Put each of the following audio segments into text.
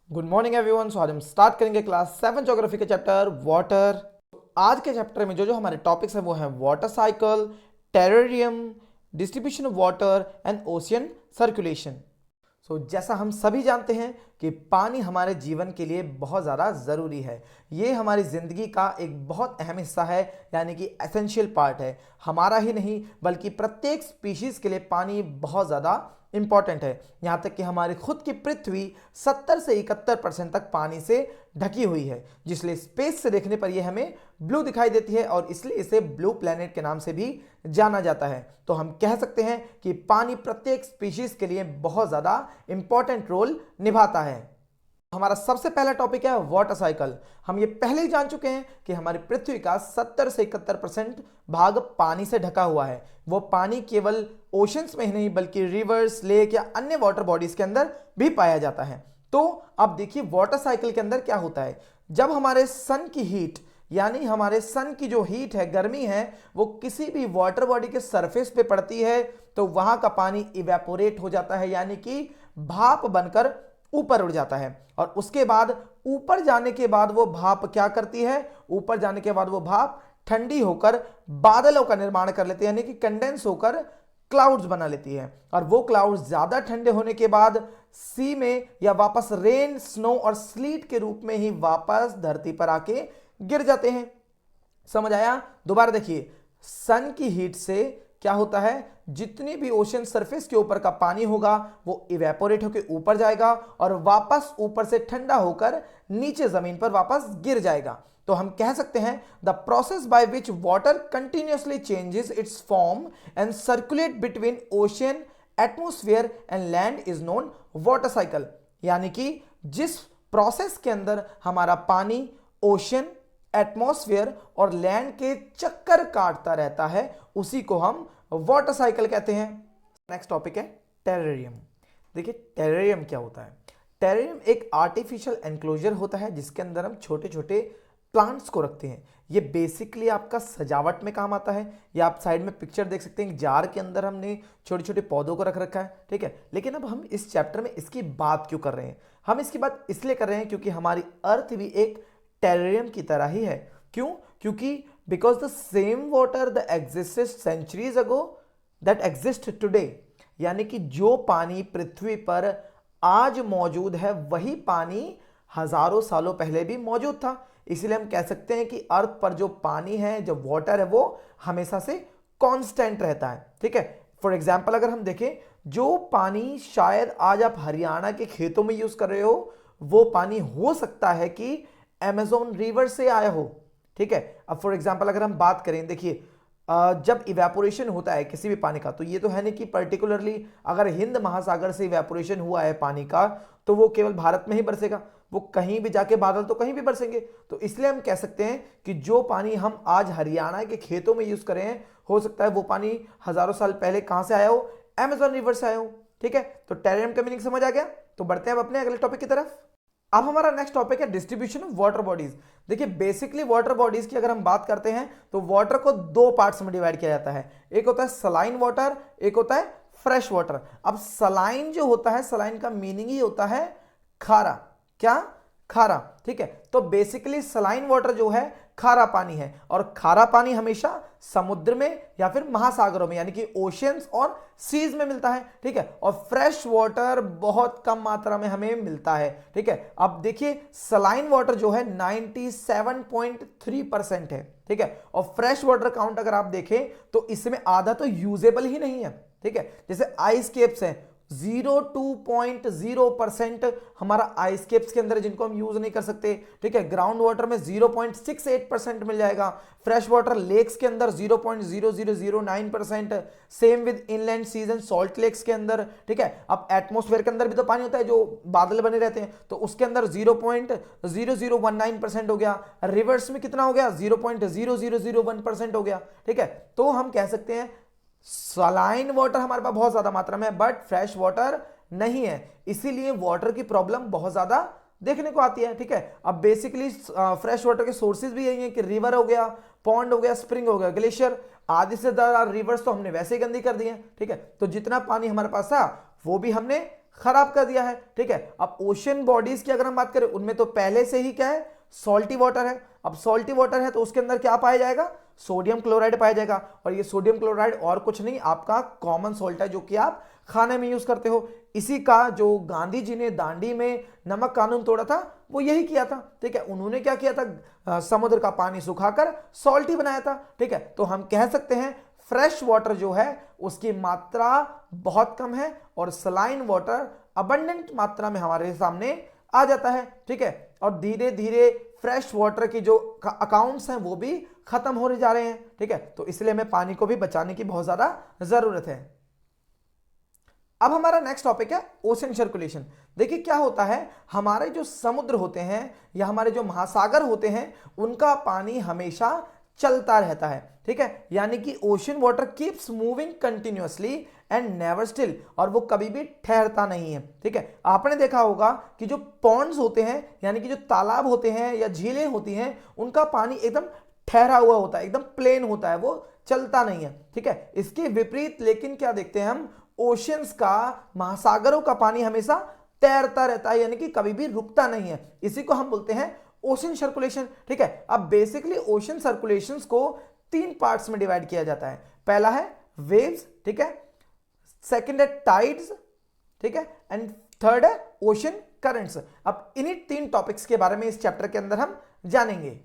Good morning everyone. सो आज हम start करेंगे क्लास 7 ज्योग्राफी के चैप्टर वाटर। आज के चैप्टर में जो जो हमारे टॉपिक्स हैं वो हैं water cycle, terrarium, distribution of water and ocean circulation. जैसा हम सभी जानते हैं कि पानी हमारे जीवन के लिए बहुत ज़्यादा ज़रूरी है। ये हमारी ज़िंदगी का एक बहुत अहम हिस्सा है, यानी कि एसेंशियल पार्ट है। हमारा ही नहीं बल्कि प्रत्येक स्पीशीज़ के लिए पानी बहुत ज़्यादा इंपॉर्टेंट है। यहाँ तक कि हमारी खुद की पृथ्वी 70 से 71% तक पानी से ढकी हुई है, जिसलिए स्पेस से देखने पर यह हमें ब्लू दिखाई देती है और इसलिए इसे ब्लू प्लैनेट के नाम से भी जाना जाता है। तो हम कह सकते हैं कि पानी प्रत्येक स्पीशीज के लिए बहुत ज़्यादा इंपॉर्टेंट रोल निभाता है। हमारा सबसे पहला टॉपिक है वाटर साइकिल। हम ये पहले ही जान चुके हैं कि हमारी पृथ्वी का 70 से 71% भाग पानी से ढका हुआ है। वो पानी केवल ओशंस में ही नहीं बल्कि रिवर्स, लेक या अन्य वाटर बॉडीज के अंदर भी पाया जाता है। तो अब देखिए वाटर साइकिल के अंदर क्या होता है। जब हमारे सन की हीट, यानी हमारे सन की जो हीट है, गर्मी है, वो किसी भी वाटर बॉडी के सरफेस पे पड़ती है तो वहां का पानी इवेपोरेट हो जाता है, यानी कि भाप बनकर ऊपर उड़ जाता है। और उसके बाद ऊपर जाने के बाद वो भाप क्या करती है, ऊपर जाने के बाद वो भाप ठंडी होकर बादलों का निर्माण कर लेती है, यानी कि कंडेंस होकर क्लाउड्स बना लेती है। और वो क्लाउड्स ज्यादा ठंडे होने के बाद सी में या वापस रेन, स्नो और स्लीट के रूप में ही वापस धरती पर आके गिर जाते हैं। समझ आया? दोबारा देखिए, सन की हीट से क्या होता है, जितनी भी ओशन सरफेस के ऊपर का पानी होगा वो इवेपोरेट होकर ऊपर जाएगा और वापस ऊपर से ठंडा होकर नीचे जमीन पर वापस गिर जाएगा। तो हम कह सकते हैं the process by which water continuously changes it's form and circulate between ocean, atmosphere and land is known water cycle. यानी कि जिस प्रोसेस के अंदर हमारा पानी ओशन, एटमॉस्फेयर और लैंड के चक्कर काटता रहता है, उसी को हम वाटर साइकिल कहते हैं। नेक्स्ट टॉपिक है टेरेरियम। देखिए टेरेरियम क्या होता है। टेरेरियम एक आर्टिफिशियल एनक्लोजर होता है जिसके अंदर हम छोटे छोटे प्लांट्स को रखते हैं। ये बेसिकली आपका सजावट में काम आता है। ये आप साइड में पिक्चर देख सकते हैं, जार के अंदर हमने छोटे छोटे पौधों को रख रखा है, ठीक है। लेकिन अब हम इस चैप्टर में इसकी बात क्यों कर रहे हैं? हम इसकी बात इसलिए कर रहे हैं क्योंकि हमारी अर्थ भी एक टेरेरियम की तरह ही है। क्यों? क्योंकि because the same water the existed centuries ago that exist today, यानी कि जो पानी पृथ्वी पर आज मौजूद है वही पानी हजारों सालों पहले भी मौजूद था। इसलिए हम कह सकते हैं कि अर्थ पर जो पानी है, जो वाटर है, वो हमेशा से कांस्टेंट रहता है, ठीक है। फॉर एग्जाम्पल अगर हम देखें, जो पानी शायद आज आप हरियाणा के खेतों में यूज कर रहे हो, वो पानी हो सकता है कि अमेज़न रिवर से आया हो, ठीक है। अब फॉर एग्जांपल अगर हम बात करें, देखिए जब इवेपोरेशन होता है किसी भी पानी का, तो ये तो है नहीं कि पर्टिकुलरली अगर हिंद महासागर से इवेपोरेशन हुआ है पानी का तो वो केवल भारत में ही बरसेगा, वो कहीं भी जाके बादल तो कहीं भी बरसेंगे। तो इसलिए हम कह सकते हैं कि जो पानी हम आज हरियाणा के खेतों में यूज करें हैं, हो सकता है वो पानी हजारों साल पहले कहां से आया हो, अमेज़न रिवर से आया हो, ठीक है। तो टेरेरियम का मीनिंग समझ आ गया। तो बढ़ते हैं अब अपने अगले टॉपिक की तरफ। अब हमारा नेक्स्ट टॉपिक है डिस्ट्रीब्यूशन ऑफ वाटर बॉडीज। देखिए बेसिकली वाटर बॉडीज की अगर हम बात करते हैं तो वाटर को दो पार्ट्स में डिवाइड किया जाता है। एक होता है सलाइन वाटर, एक होता है फ्रेश वाटर। अब सलाइन जो होता है, सलाइन का मीनिंग ही होता है खारा। क्या? खारा, ठीक है। तो बेसिकली सलाइन वाटर जो है खारा पानी है, और खारा पानी हमेशा समुद्र में या फिर महासागरों में, यानी कि ओशियंस और सीज में मिलता है, ठीक है। और फ्रेश वाटर बहुत कम मात्रा में हमें मिलता है, ठीक है। अब देखिए सलाइन वाटर जो है 97.3% है, ठीक है। और फ्रेश वाटर काउंट अगर आप देखें तो इसमें आधा तो यूजेबल ही नहीं है, ठीक है। जैसे आइस केप्स हैं, 0.2% हमारा आइस केप्स के अंदर जिनको हम यूज नहीं कर सकते, ठीक है। ग्राउंड वाटर में 0.68% मिल जाएगा। फ्रेश वाटर लेक्स के अंदर 0.0009%, same with inland seas and salt lakes के अंदर, ठीक है। अब एटमॉस्फेयर के अंदर भी तो पानी होता है, जो बादल बने रहते हैं, तो उसके अंदर 0.0019% हो गया। रिवर्स में कितना हो गया? 0.0001% हो गया, ठीक है। तो हम कह सकते हैं सलाइन वाटर हमारे पास बहुत ज्यादा मात्रा में है बट फ्रेश वाटर नहीं है, इसीलिए वाटर की प्रॉब्लम बहुत ज्यादा देखने को आती है, ठीक है। अब बेसिकली फ्रेश वाटर के सोर्सेज भी यही है कि रिवर हो गया, पॉन्ड हो गया, स्प्रिंग हो गया, ग्लेशियर, आदि से ज्यादा रिवर्स तो हमने वैसे ही गंदी कर दी है, ठीक है। तो जितना पानी हमारे पास था वो भी हमने खराब कर दिया है। ठीक है, अब ओशियन बॉडीज की अगर हम बात करें, उनमें तो पहले से ही क्या है, सॉल्टी वाटर है। अब सॉल्टी वाटर है तो उसके अंदर क्या पाया जाएगा, सोडियम क्लोराइड पाया जाएगा। और ये सोडियम क्लोराइड और कुछ नहीं, आपका कॉमन सॉल्ट है जो कि आप खाने में यूज करते हो। इसी का जो गांधी जी ने दांडी में नमक कानून तोड़ा था, वो यही किया था। ठीक है, उन्होंने क्या किया था, समुद्र का पानी सुखाकर सॉल्टी बनाया था। ठीक है, तो हम कह सकते हैं फ्रेश वाटर जो है उसकी मात्रा बहुत कम है और सलाइन वाटर अबंडेंट मात्रा में हमारे सामने आ जाता है। ठीक है, और धीरे धीरे फ्रेश वाटर की जो अकाउंट्स हैं वो भी खत्म होने जा रहे हैं। ठीक है, तो इसलिए हमें पानी को भी बचाने की बहुत ज्यादा जरूरत है। अब हमारा नेक्स्ट टॉपिक है ओशन सर्कुलेशन। देखिए क्या होता है, हमारे जो समुद्र होते हैं या हमारे जो महासागर होते हैं, उनका पानी हमेशा चलता रहता है। ठीक है, यानी कि ocean water keeps moving continuously and never still, और वो कभी भी ठहरता नहीं है। ठीक है, आपने देखा होगा कि जो पॉन्ड्स होते हैं यानी कि जो तालाब होते हैं या झीलें होती हैं, उनका पानी एकदम ठहरा हुआ होता है, एकदम प्लेन होता है, वो चलता नहीं है। ठीक है, इसके विपरीत लेकिन क्या देखते हैं हम, ओशियंस का, महासागरों का पानी हमेशा तैरता रहता है, यानी कि कभी भी रुकता नहीं है। इसी को हम बोलते हैं ओशन सर्कुलेशन। ठीक है, अब बेसिकली ओशन सर्कुलेशंस को 3 पार्ट्स में डिवाइड किया जाता है। पहला है वेव्स, ठीक है, सेकंड है टाइड्स, ठीक है, एंड थर्ड है ओशन करंट्स। अब इन्हीं 3 टॉपिक्स के बारे में इस चैप्टर के अंदर हम जानेंगे।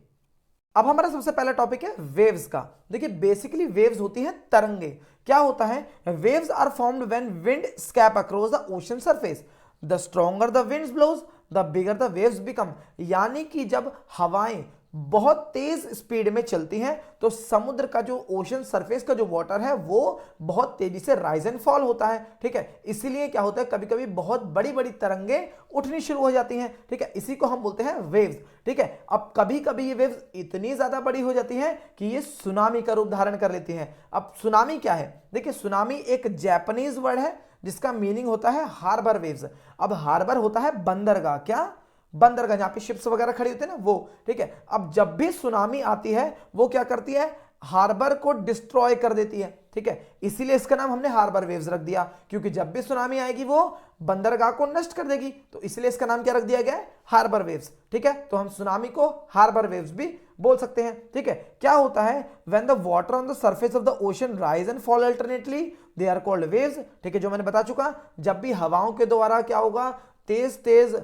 अब हमारा सबसे पहला टॉपिक है वेव्स का। देखिए बेसिकली वेव्स होती हैं तरंगे। क्या होता है, waves are formed when wind scrape across the ocean surface, the stronger the winds blows the bigger the waves become. यानी कि जब हवाएं बहुत तेज स्पीड में चलती हैं तो समुद्र का जो ओशन सरफेस का जो वाटर है वो बहुत तेजी से राइज एंड फॉल होता है। ठीक है, इसीलिए क्या होता है, कभी कभी बहुत बड़ी बड़ी तरंगे उठनी शुरू हो जाती हैं। ठीक है, इसी को हम बोलते हैं वेव्स। ठीक है, अब कभी कभी ये वेव्स इतनी ज्यादा बड़ी हो जाती हैं कि ये सुनामी का रूप धारण कर लेती हैं। अब सुनामी क्या है, देखिए सुनामी एक जापानीज वर्ड है जिसका मीनिंग होता है हार्बर वेव्स। अब हार्बर होता है बंदरगाह, क्या, बंदरगाह जहां पे शिप्स वगैरह खड़ी होती है ना वो। ठीक है, अब जब भी सुनामी आती है वो क्या करती है, हार्बर को डिस्ट्रॉय कर देती है। ठीक है, इसीलिए इसका नाम हमने हार्बर वेव्स रख दिया, क्योंकि जब भी सुनामी आएगी वो बंदरगाह को नष्ट कर देगी, तो इसलिए इसका नाम क्या रख दिया गया है, हार्बर वेव्स। ठीक है, तो हम सुनामी को हार्बर वेव्स भी बोल सकते हैं। ठीक है, क्या होता है, when the water on the surface of the ocean rise and fall alternately they are called waves. ठीक है, जो मैंने बता चुका, जब भी हवाओं के द्वारा क्या होगा, तेज तेज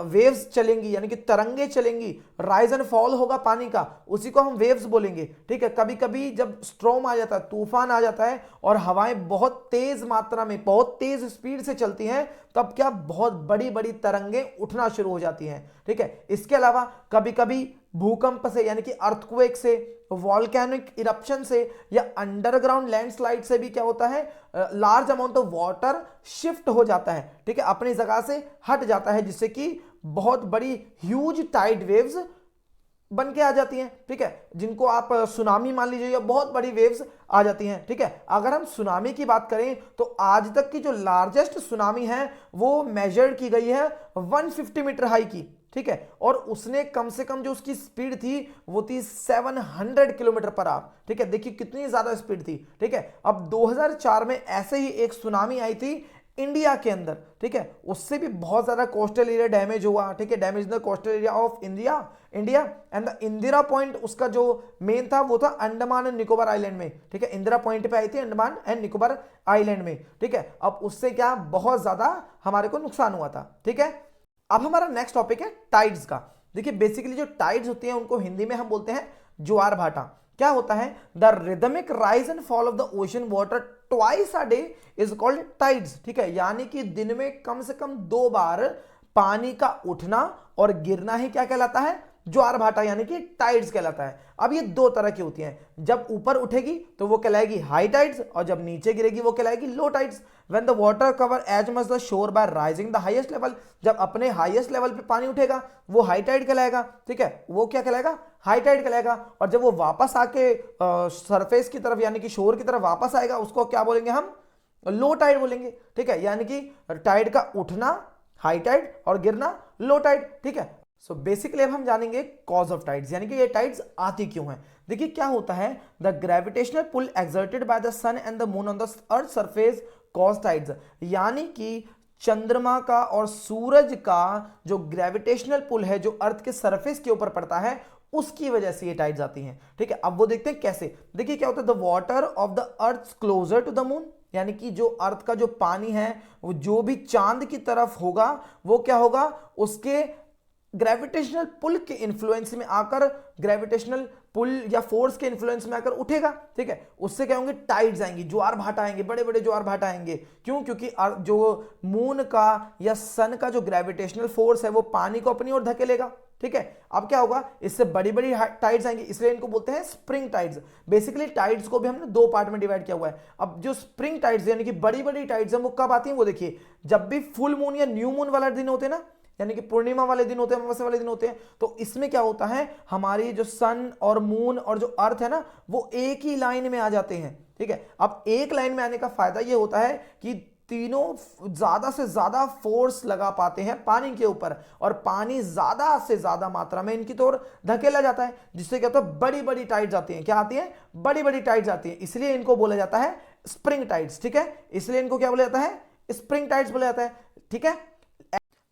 वेव्स चलेंगी यानी कि तरंगे चलेंगी, राइज एंड फॉल होगा पानी का, उसी को हम वेव्स बोलेंगे। ठीक है, कभी कभी जब स्ट्रॉम आ जाता है, तूफान आ जाता है और हवाएं बहुत तेज मात्रा में, बहुत तेज स्पीड से चलती हैं, तब क्या बहुत बड़ी बड़ी तरंगे उठना शुरू हो जाती हैं। ठीक है, इसके अलावा कभी कभी भूकंप से यानी कि अर्थक्वेक से, वॉल्केनिक इरप्शन से या अंडरग्राउंड लैंडस्लाइड से भी क्या होता है, large amount of water shift हो जाता है। ठीक है, अपनी जगह से हट जाता है, जिससे कि बहुत बड़ी ह्यूज टाइड वेव्स बन के आ जाती हैं। ठीक है, जिनको आप सुनामी मान लीजिए, या बहुत बड़ी वेव्स आ जाती हैं। ठीक है, अगर हम सुनामी की बात करें तो आज तक की जो लार्जेस्ट सुनामी है वो मेजर्ड की गई है 150 मीटर हाई की। ठीक है, और उसने कम से कम जो उसकी स्पीड थी वो थी 700 किलोमीटर पर आवर। ठीक है, देखिए कितनी ज्यादा स्पीड थी। ठीक है, अब 2004 में ऐसे ही एक सुनामी आई थी इंडिया के अंदर। ठीक है, उससे भी बहुत ज्यादा कोस्टल एरिया डैमेज हुआ। ठीक है, damage the coastal area of India and the Indira point, उसका जो मेन था वो था अंडमान एंड निकोबार आइलैंड में। ठीक है, इंदिरा पॉइंट पे आई थी अंडमान एंड निकोबार आइलैंड में। ठीक है, अब उससे क्या बहुत ज्यादा हमारे को नुकसान हुआ था। ठीक है, अब हमारा नेक्स्ट टॉपिक है टाइड्स का। देखिए बेसिकली जो टाइड्स होती हैं उनको हिंदी में हम बोलते हैं ज्वार भाटा। क्या होता है, the rhythmic rise and fall of the ocean water twice a day is called tides. ठीक है, यानी कि दिन में कम से कम 2 बार पानी का उठना और गिरना ही क्या कहलाता है, ज्वार भाटा यानी कि टाइड्स कहलाता है। अब ये 2 तरह की होती हैं, जब ऊपर उठेगी तो वो कहलाएगी हाई टाइड्स और जब नीचे गिरेगी वो कहलाएगी low tides. When the water cover as much the shore by rising the highest level, जब अपने हाईएस्ट लेवल पे पानी उठेगा वो हाई टाइड कहलाएगा। ठीक है, वो क्या कहलाएगा, हाई टाइड कहलाएगा। और जब वो वापस आके सरफेस की तरफ यानी कि शोर की तरफ वापस आएगा उसको क्या बोलेंगे हम, लो टाइड बोलेंगे। ठीक है, यानी कि टाइड का उठना हाई टाइड और गिरना लो टाइड। ठीक है, सो बेसिकली अब हम जानेंगे कॉज ऑफ टाइड्स, यानी कि ये टाइड्स आती क्यों हैं। देखिए क्या होता है, the gravitational pull exerted by the sun and the moon on the earth surface cause tides, यानी कि चंद्रमा का और सूरज का जो ग्रेविटेशनल पुल है जो अर्थ के सरफेस के ऊपर पड़ता है उसकी वजह से ये टाइड्स आती हैं। ठीक है, अब वो देखते हैं कैसे। देखिए क्या होता है, the water of the earth closer to the moon, यानी कि जो अर्थ का जो पानी है वो जो भी चांद की तरफ होगा वो क्या होगा, उसके ग्रेविटेशनल पुल के इन्फ्लुएंस में आकर, ग्रेविटेशनल पुल या फोर्स के इन्फ्लुएंस में आकर उठेगा। ठीक है, उससे क्या होंगे, टाइड्स आएंगी, ज्वार भाटा आएंगे, बड़े बड़े ज्वार भाटा आएंगे। क्यों? क्योंकि जो मून का या सन का जो ग्रेविटेशनल फोर्स है वो पानी को अपनी ओर धकेलेगा। ठीक है, अब क्या होगा, इससे बड़ी बड़ी टाइड्स आएंगी, इसलिए इनको बोलते हैं स्प्रिंग टाइड्स। बेसिकली टाइड्स को भी हमने दो पार्ट में डिवाइड किया हुआ है। अब जो स्प्रिंग टाइड्स यानी कि बड़ी बड़ी टाइड्स हैं वो कब आती हैं, वो देखिए जब भी फुल मून या न्यू मून वाला दिन होते हैं ना, यानी कि पूर्णिमा वाले दिन होते हैं, अमावस्या वाले दिन होते हैं, तो इसमें क्या होता है, हमारी जो सन और मून और जो अर्थ है ना वो एक ही लाइन में आ जाते हैं। ठीक है, अब एक लाइन में आने का फायदा ये होता है कि तीनों ज्यादा से ज्यादा फोर्स लगा पाते हैं पानी के ऊपर, और पानी ज्यादा से ज्यादा मात्रा में इनकी तौर धकेला जाता है, जिससे क्या होता है, बड़ी बड़ी टाइड्स आती हैं। क्या आती हैं? बड़ी बड़ी टाइड्स आती हैं, इसलिए इनको बोला जाता है स्प्रिंग टाइड्स। ठीक है, इसलिए इनको क्या बोला जाता है, स्प्रिंग टाइड्स बोला जाता है। ठीक है,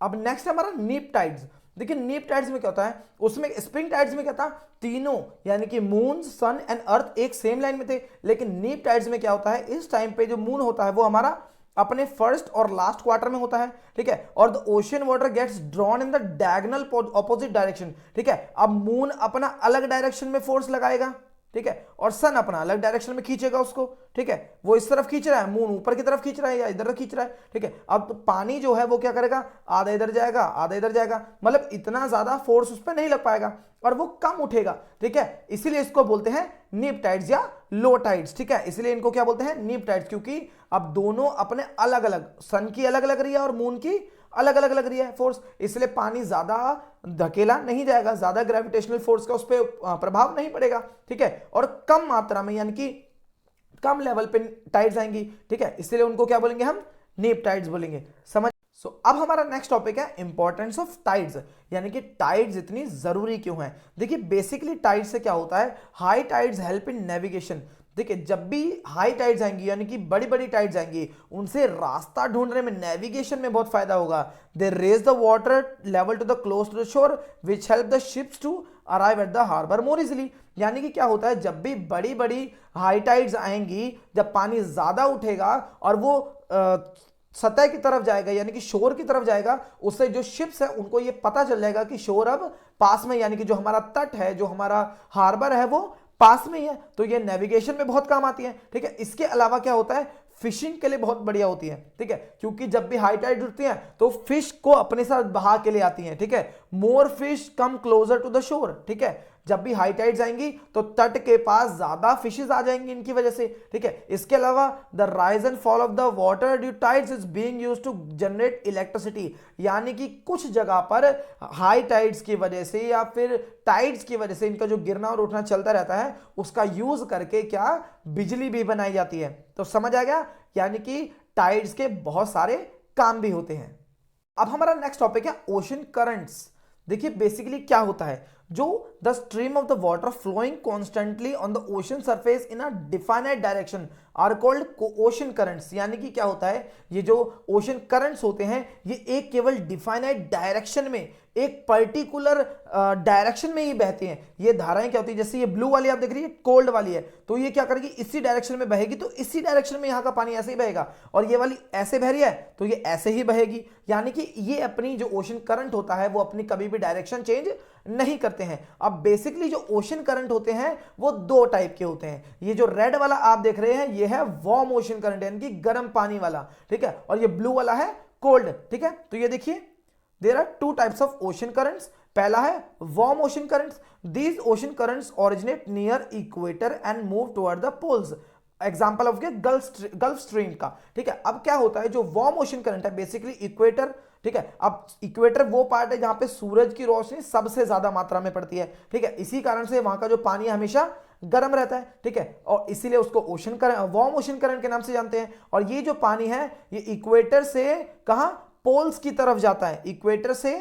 अब नेक्स्ट हमारा नीप टाइड्स। देखिए नीप टाइड्स में क्या होता है, उसमें स्प्रिंग टाइड्स में क्या था, तीनों यानी कि मून सन एंड अर्थ एक सेम लाइन में थे, लेकिन नीप टाइड्स में क्या होता है, इस टाइम पे जो मून होता है वो हमारा अपने फर्स्ट और लास्ट क्वार्टर में होता है। ठीक है, और the ocean water gets drawn in the diagonal opposite direction. ठीक है, अब मून अपना अलग डायरेक्शन में फोर्स लगाएगा, ठीक है, और सन अपना अलग डायरेक्शन में खींचेगा उसको। ठीक है, वो इस तरफ खींच रहा है, मून ऊपर की तरफ खींच रहा है या इधर खींच रहा है। ठीक है, अब पानी जो है वो क्या करेगा, आधा इधर जाएगा आधा इधर जाएगा, मतलब इतना ज्यादा फोर्स उस पर नहीं लग पाएगा और वो कम उठेगा। ठीक है, इसीलिए इसको बोलते हैं नीप टाइड्स या लो टाइड्स। ठीक है, इसलिए इनको क्या बोलते हैं, नीप टाइड्स, क्योंकि अब दोनों अपने अलग अलग, सन की अलग लग रही है और मून की अलग अलग लग रही है फोर्स, इसलिए पानी ज्यादा धकेला नहीं जाएगा, ज्यादा ग्रेविटेशनल फोर्स का उस पर प्रभाव नहीं पड़ेगा। ठीक है, और कम मात्रा में यानी कि कम लेवल पे टाइड्स आएंगी। ठीक है, इसलिए उनको क्या बोलेंगे, हम नीप टाइड्स बोलेंगे। समझ। अब हमारा नेक्स्ट टॉपिक है इंपॉर्टेंस ऑफ टाइड्स, यानी कि टाइड्स इतनी जरूरी क्यों है। देखिए बेसिकली टाइड्स से क्या होता है, high tides help in navigation. देखिए जब भी हाई टाइड्स आएंगी यानी कि बड़ी बड़ी टाइड्स आएंगी, उनसे रास्ता ढूंढने में, नेविगेशन में बहुत फायदा होगा। They raise the water level to the close to the shore which help the ships to arrive at the harbour more easily. यानी कि क्या होता है, जब भी बड़ी बड़ी हाई टाइड्स आएंगी, जब पानी ज्यादा उठेगा और वो सतह की तरफ जाएगा यानी कि शोर की तरफ जाएगा, उससे जो शिप्स है उनको ये पता चल जाएगा कि शोर अब पास में, यानी कि जो हमारा तट है, जो हमारा हार्बर है वो पास में ही है, तो ये नेविगेशन में बहुत काम आती है। ठीक है, इसके अलावा क्या होता है, फिशिंग के लिए बहुत बढ़िया होती है। ठीक है, क्योंकि जब भी हाई टाइड उठती हैं तो फिश को अपने साथ बहा के ले आती हैं। ठीक है, more fish come closer to the shore. ठीक है, जब भी हाई टाइड्स आएंगी तो तट के पास ज्यादा फिशेस आ जाएंगी इनकी वजह से। ठीक है, इसके अलावा the rise and fall of the water due tides is being used to generate electricity. यानी कि कुछ जगह पर हाई टाइड्स की वजह से या फिर टाइड्स की वजह से इनका जो गिरना और उठना चलता रहता है, उसका यूज करके क्या, बिजली भी बनाई जाती है। तो समझ आ गया, यानी कि टाइड्स के बहुत सारे काम भी होते हैं। अब हमारा नेक्स्ट टॉपिक है ओशन करंट्स। देखिए बेसिकली क्या होता है, जो the stream of the water flowing constantly on the ocean surface in a definite direction are called ocean currents. यानी कि क्या होता है, ये जो ओशन करंट्स होते हैं ये एक केवल डिफाइनाइट डायरेक्शन में, एक पर्टिकुलर डायरेक्शन में ही बहती हैं। ये धाराएं क्या होती है, जैसे ये ब्लू वाली आप देख रही है, कोल्ड वाली है, तो ये क्या करेगी, इसी डायरेक्शन में बहेगी, तो इसी डायरेक्शन में यहाँ का पानी ऐसे ही बहेगा, और ये वाली ऐसे बह रही है तो ये ऐसे ही बहेगी। यानी कि ये अपनी जो ओशन करंट होता है वो अपनी कभी भी डायरेक्शन चेंज नहीं करते हैं। अब बेसिकली जो ओशन करंट होते हैं वो दो टाइप के होते हैं। ये जो रेड वाला आप देख रहे हैं ये है वार्म ओशन करंट, यानी कि गर्म पानी वाला। ठीक है, और ये ब्लू वाला है कोल्ड। ठीक है, तो ये देखिए there are two types of ocean currents. पहला है warm ocean currents. These ocean currents originate near equator and move toward the poles. Example of Gulf Stream का। ठीक है, अब क्या होता है, जो वार्म ओशन करंट है बेसिकली इक्वेटर। ठीक है, अब इक्वेटर वो पार्ट है जहां पे सूरज की रोशनी सबसे ज्यादा मात्रा में पड़ती है। ठीक है, इसी कारण से वहां का जो पानी हमेशा गर्म रहता है। ठीक है, और इसीलिए उसको ocean current, warm ocean current के नाम से जानते हैं। और ये जो पानी है ये इक्वेटर से कहां, पोल्स की तरफ जाता है, इक्वेटर से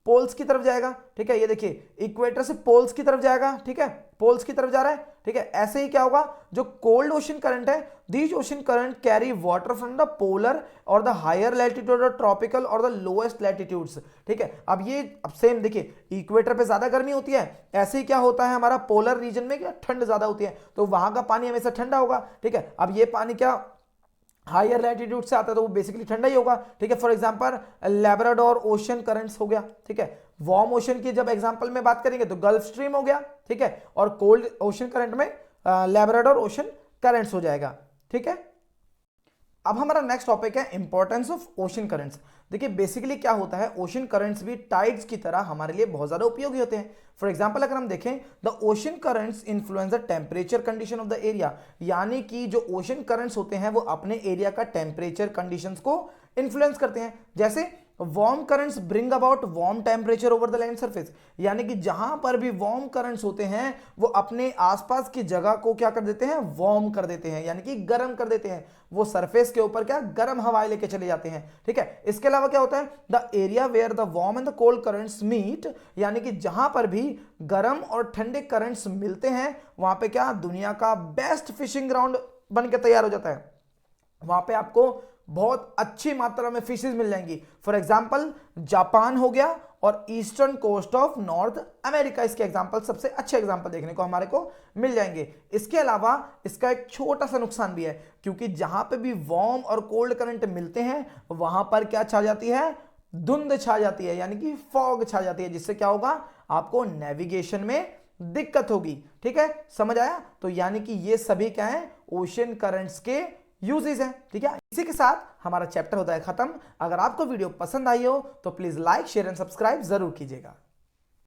पोल्स की तरफ जाएगा, ठीक है। ये देखिए इक्वेटर से पोल्स की तरफ जाएगा, ठीक है, पोल्स की तरफ जा रहा है, ठीक है। ऐसे ही क्या होगा, जो कोल्ड ओशन करंट है, these ocean current carry water from the polar और द हायर लैटिट्यूड और ट्रॉपिकल और द लोएस्ट लैटिट्यूड्स, ठीक है। अब सेम देखिए, इक्वेटर पे ज्यादा गर्मी होती है, ऐसे ही क्या होता है हमारा पोलर रीजन में क्या ठंड ज्यादा होती है, तो वहां का पानी हमेशा ठंडा होगा, ठीक है। अब ये पानी क्या हायर लैटिट्यूड से आता है तो वो बेसिकली ठंडा ही होगा, ठीक है। For example Labrador ocean currents हो गया, ठीक है। वार्म ओशन की जब एग्जांपल में बात करेंगे तो गल्फ स्ट्रीम हो गया, ठीक है। और कोल्ड ओशन करंट में लैब्राडोर ओशन करंट्स हो जाएगा, ठीक है। अब हमारा नेक्स्ट टॉपिक है इंपॉर्टेंस ऑफ ओशन करंट्स। देखिए बेसिकली क्या होता है, ओशन करंट्स भी टाइड्स की तरह हमारे लिए बहुत ज्यादा उपयोगी होते हैं। फॉर एग्जांपल अगर हम देखें, the ocean currents influence the temperature condition of the area, यानी कि जो ओशन करंट्स होते हैं वो अपने एरिया का टेम्परेचर कंडीशंस को इन्फ्लुएंस करते हैं। जैसे warm currents bring about warm temperature over the land surface, यानी कि जहां पर भी वार्म करंट्स होते हैं वो अपने आसपास की जगह को क्या कर देते हैं, वार्म कर देते हैं, यानी कि गर्म कर देते हैं। वो सरफेस के ऊपर क्या गर्म हवाएं लेके चले जाते हैं, ठीक है। इसके अलावा क्या होता है, the area where the warm and the cold currents meet, यानी कि जहां पर भी गर्म और ठंडे करंट्स मिलते हैं वहां पे क्या दुनिया का बेस्ट फिशिंग ग्राउंड बन के तैयार हो जाता है। वहां पे आपको बहुत अच्छी मात्रा में फिशेज मिल जाएंगी। फॉर एग्जांपल जापान हो गया और eastern coast of North America, इसके एग्जांपल सबसे अच्छे एग्जांपल देखने को हमारे को मिल जाएंगे। इसके अलावा इसका एक छोटा सा नुकसान भी है, क्योंकि जहां पे भी वार्म और कोल्ड करंट मिलते हैं वहां पर क्या छा जाती है, धुंध छा जाती है, यानी कि फॉग छा जाती है, जिससे क्या होगा, आपको नेविगेशन में दिक्कत होगी, ठीक है। समझ आया? तो यानी कि ये सभी क्या है, ओशन करंट्स के यूजेस हैं, ठीक है। इसी के साथ हमारा चैप्टर होता है खत्म। अगर आपको वीडियो पसंद आई हो तो please like share and subscribe जरूर कीजिएगा।